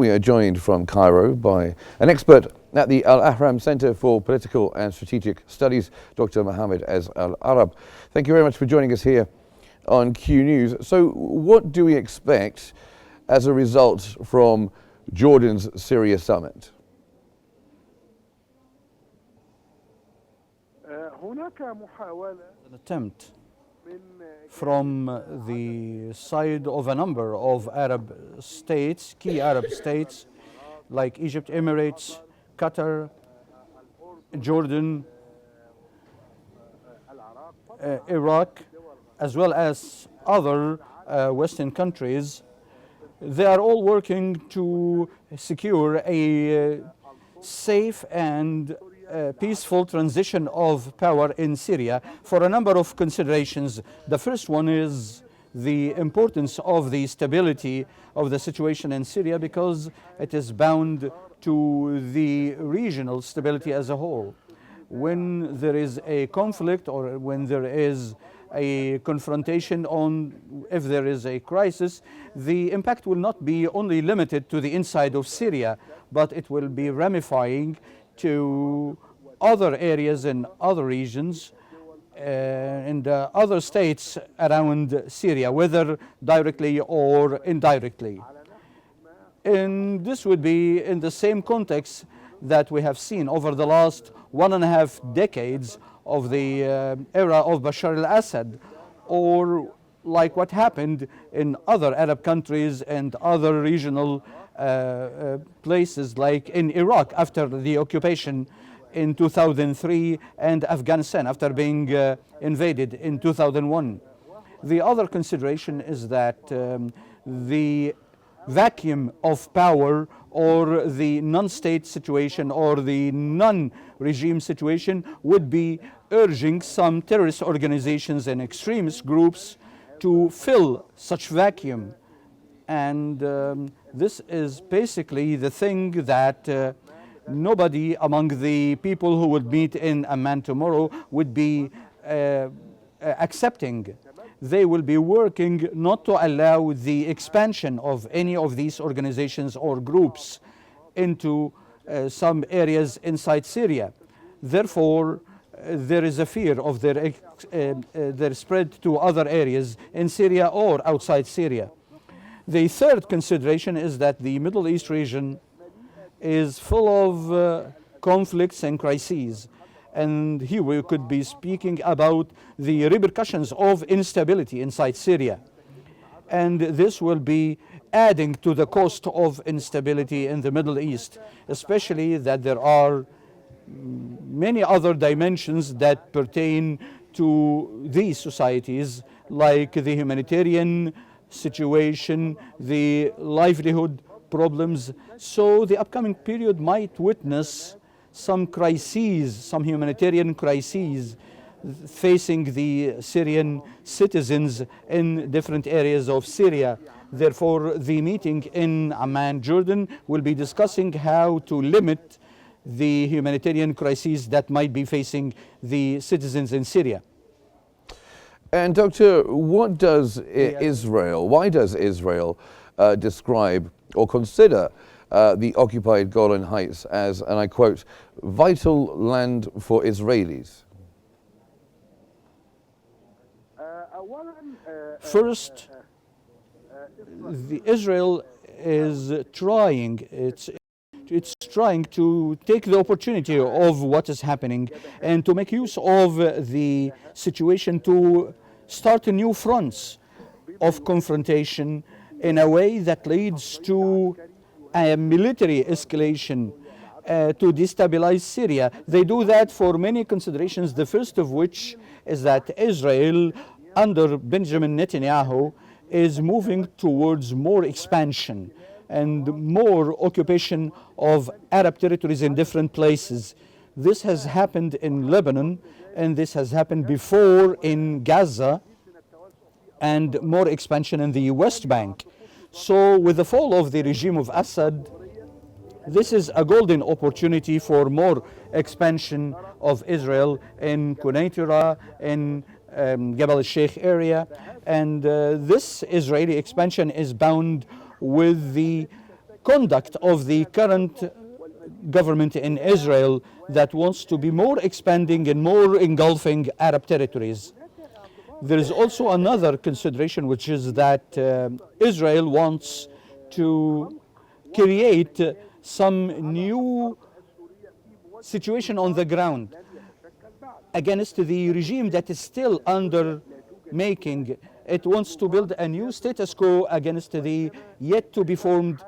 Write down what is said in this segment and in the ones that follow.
We are joined from Cairo by an expert at the Al-Ahram Center for Political and Strategic Studies, Dr. Mohamed Ezz Al-Arab. Thank you very much for joining us here on Q News. So what do we expect as a result from Jordan's Syria summit? An attempt from the side of a number of Arab states, key Arab states like Egypt, Emirates, Qatar, Jordan, Iraq, as well as other Western countries. They are all working to secure a safe and peaceful transition of power in Syria for a number of considerations. The first one is the importance of the stability of the situation in Syria because it is bound to the regional stability as a whole. When there is a conflict or when there is a confrontation if there is a crisis, the impact will not be only limited to the inside of Syria, but it will be ramifying to other areas and other regions and other states around Syria, whether directly or indirectly. And this would be in the same context that we have seen over the last 1.5 decades of the era of Bashar al-Assad, or like what happened in other Arab countries and other regional places like in Iraq after the occupation in 2003 and Afghanistan after being invaded in 2001. The other consideration is that the vacuum of power or the non-state situation or the non-regime situation would be urging some terrorist organizations and extremist groups to fill such vacuum. And this is basically the thing that nobody among the people who would meet in Amman tomorrow would be accepting. They will be working not to allow the expansion of any of these organizations or groups into some areas inside Syria. Therefore, there is a fear of their spread to other areas in Syria or outside Syria. The third consideration is that the Middle East region is full of conflicts and crises. And here we could be speaking about the repercussions of instability inside Syria. And this will be adding to the cost of instability in the Middle East, especially that there are many other dimensions that pertain to these societies, like the humanitarian situation, the livelihood problems. So the upcoming period might witness some crises, some humanitarian crises facing the Syrian citizens in different areas of Syria. Therefore, the meeting in Amman, Jordan, will be discussing how to limit the humanitarian crises that might be facing the citizens in Syria. And Doctor, why does Israel describe or consider the occupied Golan Heights as, and I quote, vital land for Israelis? First, Israel is trying, it's trying to take the opportunity of what is happening and to make use of the situation to start new fronts of confrontation in a way that leads to a military escalation to destabilize Syria. They do that for many considerations, the first of which is that Israel, under Benjamin Netanyahu, is moving towards more expansion and more occupation of Arab territories in different places. This has happened in Lebanon, and this has happened before in Gaza, and more expansion in the West Bank. So with the fall of the regime of Assad, this is a golden opportunity for more expansion of Israel in Qnews, in Jabal al-Sheikh area, and this Israeli expansion is bound with the conduct of the current government in Israel that wants to be more expanding and more engulfing Arab territories. There is also another consideration, which is that Israel wants to create some new situation on the ground against the regime that is still under making. It wants to build a new status quo against the yet to be formed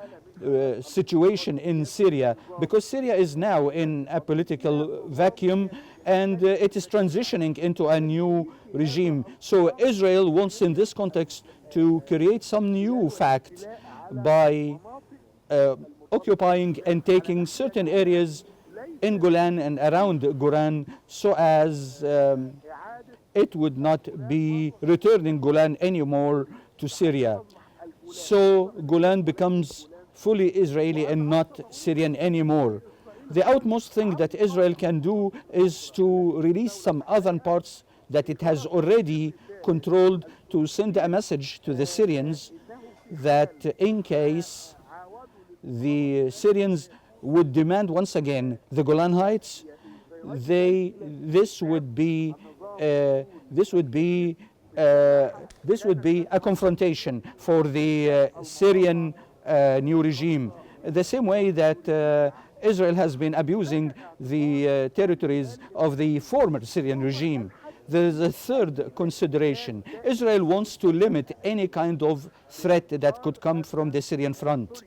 situation in Syria, because Syria is now in a political vacuum and it is transitioning into a new regime. So Israel wants in this context to create some new fact by occupying and taking certain areas in Golan and around Golan, so as it would not be returning Golan anymore to Syria. So Golan becomes fully Israeli and not Syrian anymore. The utmost thing that Israel can do is to release some other parts that it has already controlled, to send a message to the Syrians that in case the Syrians would demand once again the Golan Heights, this would be a confrontation for the Syrian new regime. The same way that Israel has been abusing the territories of the former Syrian regime. There is a third consideration. Israel wants to limit any kind of threat that could come from the Syrian front,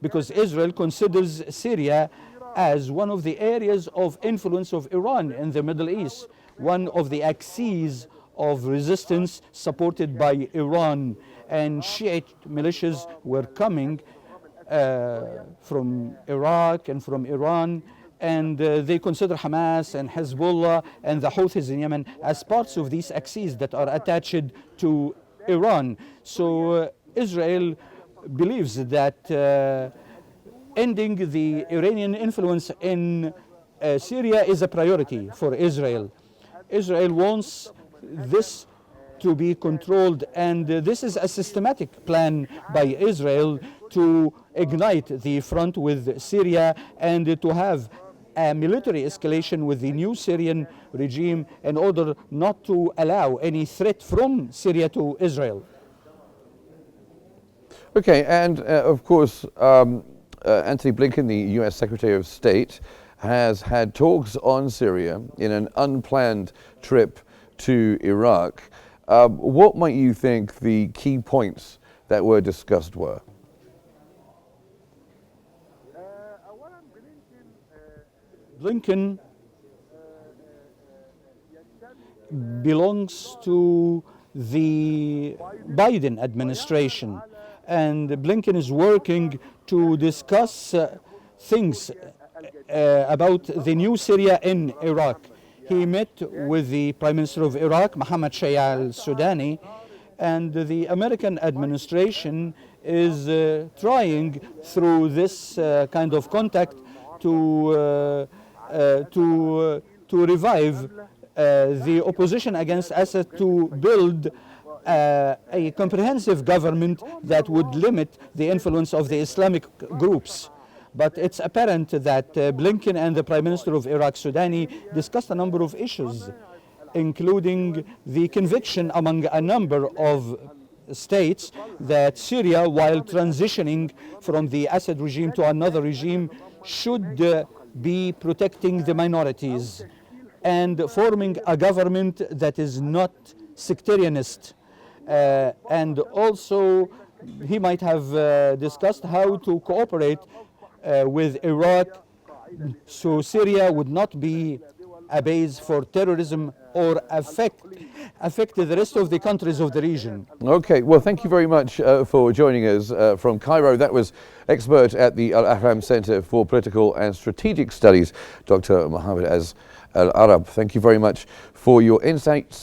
because Israel considers Syria as one of the areas of influence of Iran in the Middle East, one of the axes of resistance supported by Iran, and Shiite militias were coming from Iraq and from Iran, and they consider Hamas and Hezbollah and the Houthis in Yemen as parts of these axes that are attached to Iran. So Israel believes that ending the Iranian influence in Syria is a priority for Israel. Israel wants this to be controlled, and this is a systematic plan by Israel to ignite the front with Syria and to have a military escalation with the new Syrian regime in order not to allow any threat from Syria to Israel. Okay, and of course, Antony Blinken, the US Secretary of State, has had talks on Syria in an unplanned trip to Iraq. What might you think the key points that were discussed were? Blinken belongs to the Biden administration, and Blinken is working to discuss things about the new Syria in Iraq. He met with the Prime Minister of Iraq, Mohamed Ezz Al-Arab, and the American administration is trying through this kind of contact to revive the opposition against Assad, to build a comprehensive government that would limit the influence of the Islamic groups. But it's apparent that Blinken and the Prime Minister of Iraq, Sudani, discussed a number of issues, including the conviction among a number of states that Syria, while transitioning from the Assad regime to another regime, should be protecting the minorities and forming a government that is not sectarianist. And also, he might have discussed how to cooperate with Iraq, so Syria would not be a base for terrorism or affect the rest of the countries of the region. Okay, well, thank you very much for joining us from Cairo. That was expert at the Al-Ahram Center for Political and Strategic Studies, Dr. Mohamed Ezz Al-Arab. Thank you very much for your insights.